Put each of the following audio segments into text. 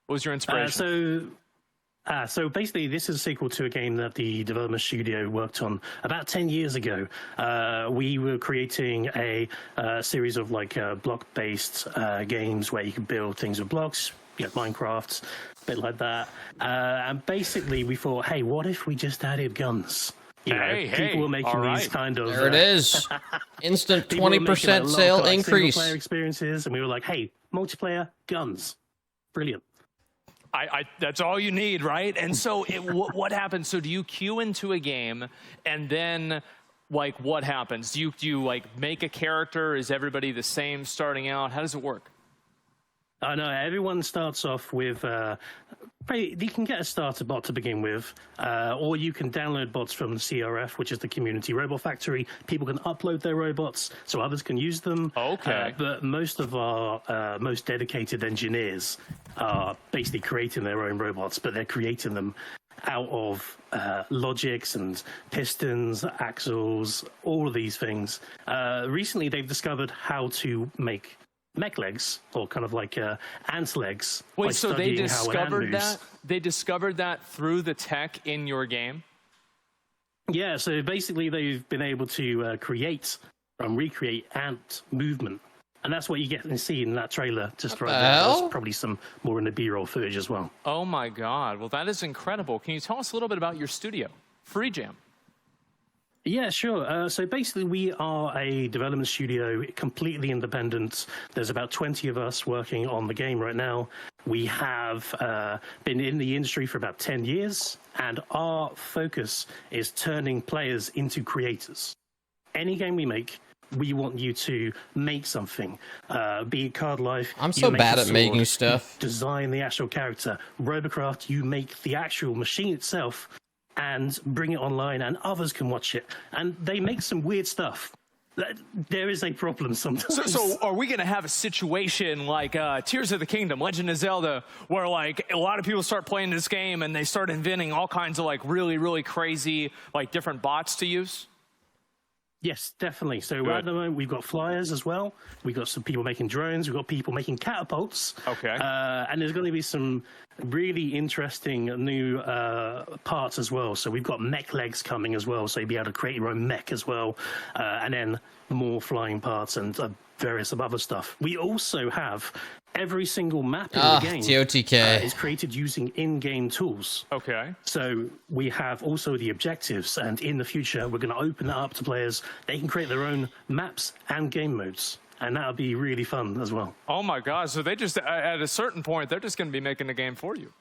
What was your inspiration? So basically, this is a sequel to a game that the development studio worked on about 10 years ago. We were creating a series of like block-based games where you can build things with blocks, Minecraft, a bit like that. And basically, we thought, hey, what if we just added guns? People were making these kind of... There it is. Instant 20% sale increase. Single-player experiences, and we were like, hey, multiplayer, guns. Brilliant. That's all you need, right? And so what happens? So do you queue into a game and then like what happens? Do you like make a character? Is everybody the same starting out? How does it work? No, everyone starts off with, you can get a starter bot to begin with, or you can download bots from the CRF, which is the Community Robot Factory. People can upload their robots so others can use them. Okay. But most of our most dedicated engineers are basically creating their own robots, but they're creating them out of logics and pistons, axles, all of these things. Recently, they've discovered how to make mech legs, or kind of like ant legs. Wait, so they discovered that? They discovered that through the tech in your game? Yeah, so basically they've been able to create and recreate ant movement. And that's what you get and see in that trailer just right there. There's probably some more in the B-roll footage as well. Oh my God, well that is incredible. Can you tell us a little bit about your studio, Free Jam? Yeah, sure. So basically, we are a development studio, completely independent. There's about 20 of us working on the game right now. We have been in the industry for about 10 years, and our focus is turning players into creators. Any game we make, we want you to make something. Be it Card Life. I'm so bad at making stuff. Design the actual character. Robocraft, you make the actual machine itself and bring it online, and others can watch it. And they make some weird stuff. There is a problem sometimes. So are we going to have a situation like Tears of the Kingdom, Legend of Zelda, where like a lot of people start playing this game and they start inventing all kinds of like really, really crazy like different bots to use? Yes, definitely. So at the moment, we've got flyers as well. We've got some people making drones. We've got people making catapults. Okay. And there's going to be some really interesting new parts as well. So we've got mech legs coming as well. So you'll be able to create your own mech as well. And then more flying parts and various other stuff. We also have every single map in the game TOTK. is created using in-game tools. Okay. So we have also the objectives, and in the future, we're going to open that up to players. They can create their own maps and game modes, and that'll be really fun as well. Oh my God! So they just, at a certain point, they're just going to be making the game for you.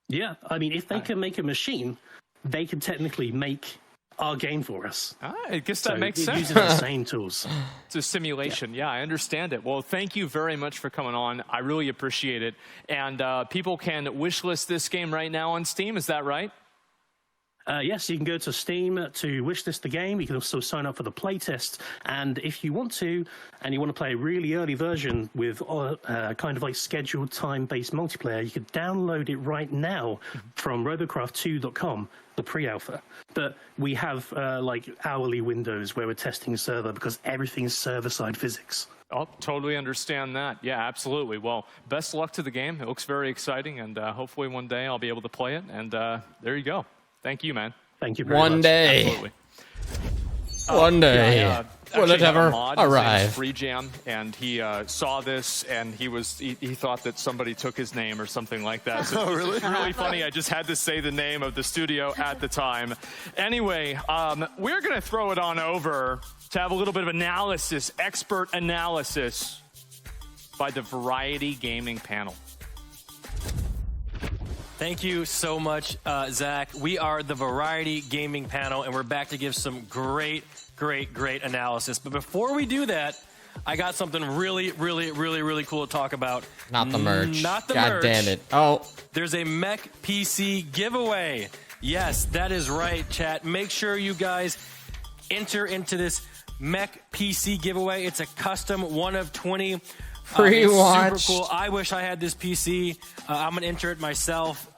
Yeah, I mean, if they can make a machine, they can technically make our game for us. I guess that makes sense. Using the same tools. It's a simulation. Yeah, I understand it. Well, thank you very much for coming on. I really appreciate it. And people can wishlist this game right now on Steam. Is that right? Yes, you can go to Steam to wishlist the game. You can also sign up for the playtest. And if you want to, and you want to play a really early version with kind of like scheduled time-based multiplayer, you could download it right now from robocraft2.com, the pre-alpha. But we have like hourly windows where we're testing the server because everything is server-side physics. Oh, totally understand that. Yeah, absolutely. Well, best luck to the game. It looks very exciting, and hopefully one day I'll be able to play it. And there you go. Thank you, man. Thank you very much. One day. Absolutely. One day. Will it ever arrive? Free Jam, and he saw this, and he thought that somebody took his name or something like that. So really? It's really funny. I just had to say the name of the studio at the time. Anyway, we're going to throw it on over to have a little bit of analysis, expert analysis by the Variety Gaming panel. Thank you so much, Zach. We are the Variety Gaming panel, and we're back to give some great analysis. But before we do that, I got something really cool to talk about. Not the merch. Not the God merch. damn it. Oh. There's a Mech PC giveaway. Yes, that is right, chat. Make sure you guys enter into this Mech PC giveaway. It's a custom 1 of 20. Pre-watch. Super cool. I wish I had this PC. I'm gonna enter it myself.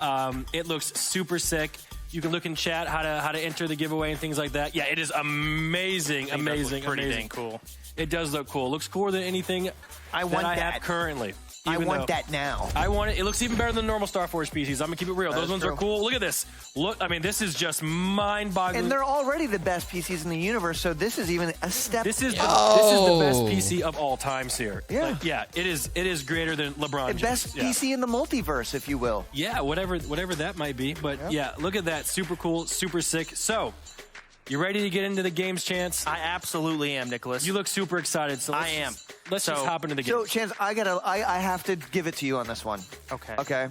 It looks super sick. You can look in chat how to enter the giveaway and things like that. Yeah, it is amazing, amazing. Pretty dang cool. It does look cool. Looks cooler than anything I have currently. I want that now. I want it. It looks even better than normal Star Forge PCs. I'm gonna keep it real. Those ones true. are cool. Look at this. Look, I mean, this is just mind-boggling. And they're already the best PCs in the universe, so this is even a step. This is the best PC of all times here. Yeah. Like, yeah. It is greater than LeBron James. Best PC in the multiverse, if you will. Yeah, whatever that might be. But yeah, look at that. Super cool, super sick. So, you ready to get into the games, Chance? I absolutely am, Nicholas. You look super excited. So I am. Let's just hop into the game. So, Chance, I have to give it to you on this one. Okay. Okay.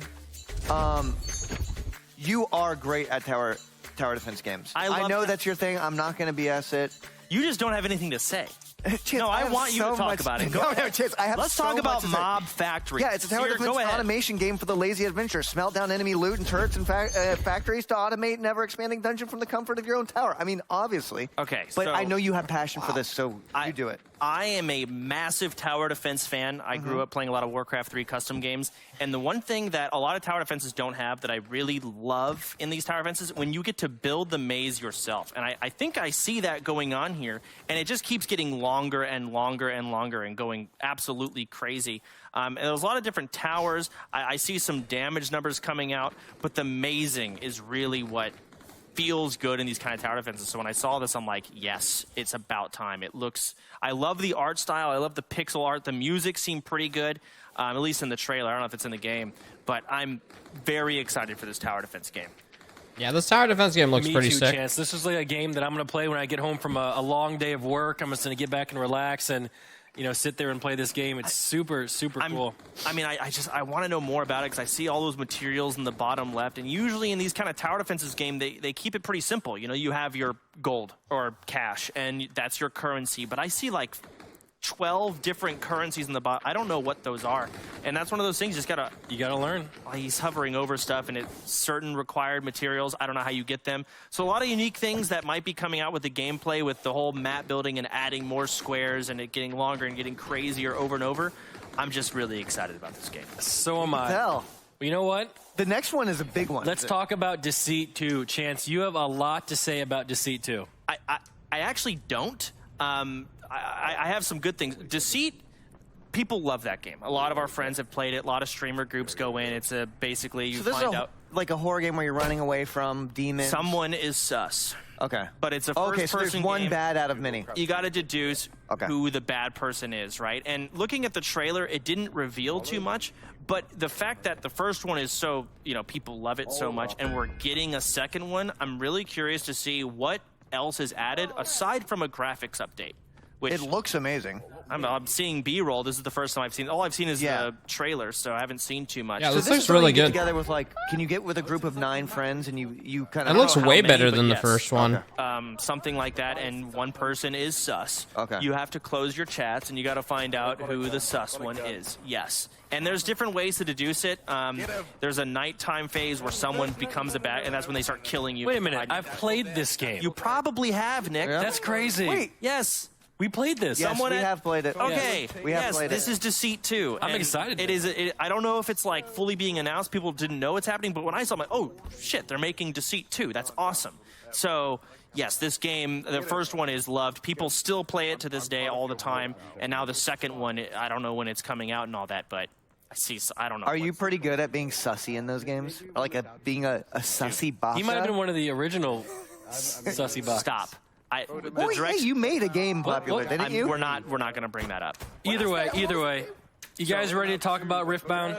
You are great at tower defense games. I know that's your thing. I'm not going to BS it. You just don't have anything to say. Chance, No, I want you to talk about it. Go ahead. Chance, I have Let's so talk much about to say. Mob Factory. Yeah, it's a tower defense Go ahead. automation game for the lazy adventurer. Smelt down enemy loot and turrets and factories to automate an ever-expanding dungeon from the comfort of your own tower. I mean, obviously. Okay, But so- I know you have passion for this, so you do it. I am a massive tower defense fan. I grew up playing a lot of Warcraft 3 custom games. And the one thing that a lot of tower defenses don't have that I really love in these tower defenses, when you get to build the maze yourself. And I think I see that going on here. And it just keeps getting longer and longer and longer and going absolutely crazy. And there's a lot of different towers. I see some damage numbers coming out. But the mazing is really what feels good in these kind of tower defenses. So when I saw this, I'm like, yes, it's about time. It looks, I love the art style. I love the pixel art. The music seemed pretty good, at least in the trailer. I don't know if it's in the game, but I'm very excited for this tower defense game. Yeah, this tower defense game looks Me pretty too, sick. Chance. This is like a game that I'm going to play when I get home from a long day of work. I'm just going to get back and relax and, you know, sit there and play this game. It's super cool. I mean, I want to know more about it because I see all those materials in the bottom left. And usually in these kind of tower defenses game, they keep it pretty simple. You know, you have your gold or cash, and that's your currency. But I see like 12 different currencies in the bottom. I don't know what those are. And that's one of those things You gotta learn. he's hovering over stuff, and it's certain required materials. I don't know how you get them. So a lot of unique things that might be coming out with the gameplay, with the whole map building and adding more squares and it getting longer and getting crazier over and over. I'm just really excited about this game. So am I. Hell, You know what? the next one is a big one. Let's talk about Deceit 2. Chance, you have a lot to say about Deceit 2. I actually don't. I have some good things. Deceit, people love that game. A lot of our friends have played it. A lot of streamer groups go in. It's basically you So this find is out like a horror game where you're running away from demons. someone is sus. Okay. But it's a Okay, so there's first-person one game. bad out of many. You got to deduce Okay. who the bad person is, right? And looking at the trailer, it didn't reveal too much. But the fact that the first one is so, you know, people love it so much, and we're getting a second one, I'm really curious to see what else is added aside from a graphics update. Which It looks amazing. I'm seeing B-roll. This is the first time I've seen. All I've seen is Yeah. the trailer, so I haven't seen too much. Yeah, So this this looks is something really you get good. together with like, can you get with a group of 9 friends and you kind It of? looks know how way many, better but than the yes. first one. Something like that, and one person is sus. Okay. You have to close your chats, and you got to find out who the sus one is. Yes. And there's different ways to deduce it. There's a nighttime phase where someone becomes a bad, and that's when they start killing you. Wait a minute. I've played this game. You probably have, Nick. That's crazy. Wait. Yes. We played this. Yes, Someone we at- have played it. Okay. We have yes, played this it. is Deceit 2. I'm and excited. It is. I don't know if it's like fully being announced. People didn't know it's happening, but when I saw it, I'm like, oh shit, they're making Deceit 2. That's awesome. So yes, this game, the first one is loved. People still play it to this day all the time, and now the second one, I don't know when it's coming out and all that, but I don't know. Are you pretty good at being sussy in those games? Or like being a sussy boss? He might have been one of the original sussy bots. Stop. Well, hey, you made a game popular, What? didn't you? We're not going to bring that up. Either way. You guys ready to talk about Riftbound?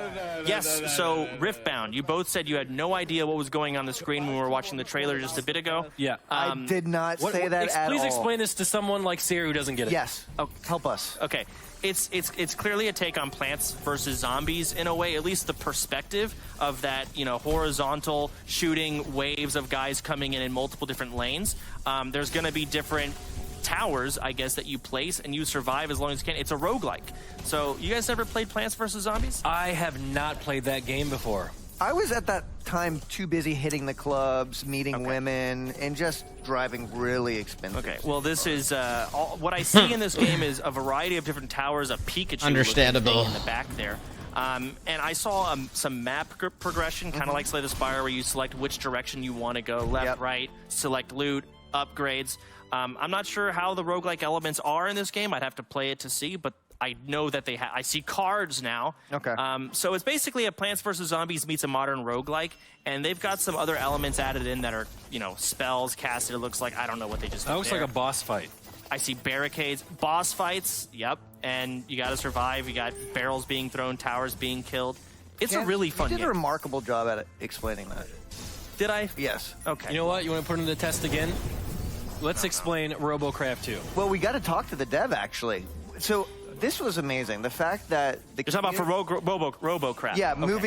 Yes, so Riftbound, you both said you had no idea what was going on the screen when we were watching the trailer just a bit ago. Yeah. I did not say that at all. Please explain this to someone like Sarah who doesn't get it. Yes. Oh, help us. Okay, it's clearly a take on Plants versus Zombies in a way, at least the perspective of that, you know, horizontal shooting waves of guys coming in multiple different lanes. There's going to be different towers, I guess, that you place, and you survive as long as you can. It's a roguelike. So you guys ever played Plants vs. Zombies? I have not played that game before. I was at that time too busy hitting the clubs, meeting women, and just driving really expensive. Okay, well, this is what I see in this game is a variety of different towers, a Pikachu Understandable. thing in the back there. And I saw some map progression, kind of like Slay the Spire, where you select which direction you want to go, left, right, select loot, upgrades. I'm not sure how the roguelike elements are in this game. I'd have to play it to see, but I know that I see cards now. Okay. So it's basically a Plants vs. Zombies meets a modern roguelike, and they've got some other elements added in that are, spells casted. It looks like, I don't know what they just did. That looks like a boss fight. I see barricades, boss fights, yep, and you got to survive. You got barrels being thrown, towers being killed. It's a really fun You game. did a remarkable job at explaining that. Did I? Yes. Okay. You know what? You want to put in the test again? Let's explain RoboCraft 2. Well, we got to talk to the dev, actually. So this was amazing. The fact that the You're talking about for RoboCraft. Yeah, Okay. moving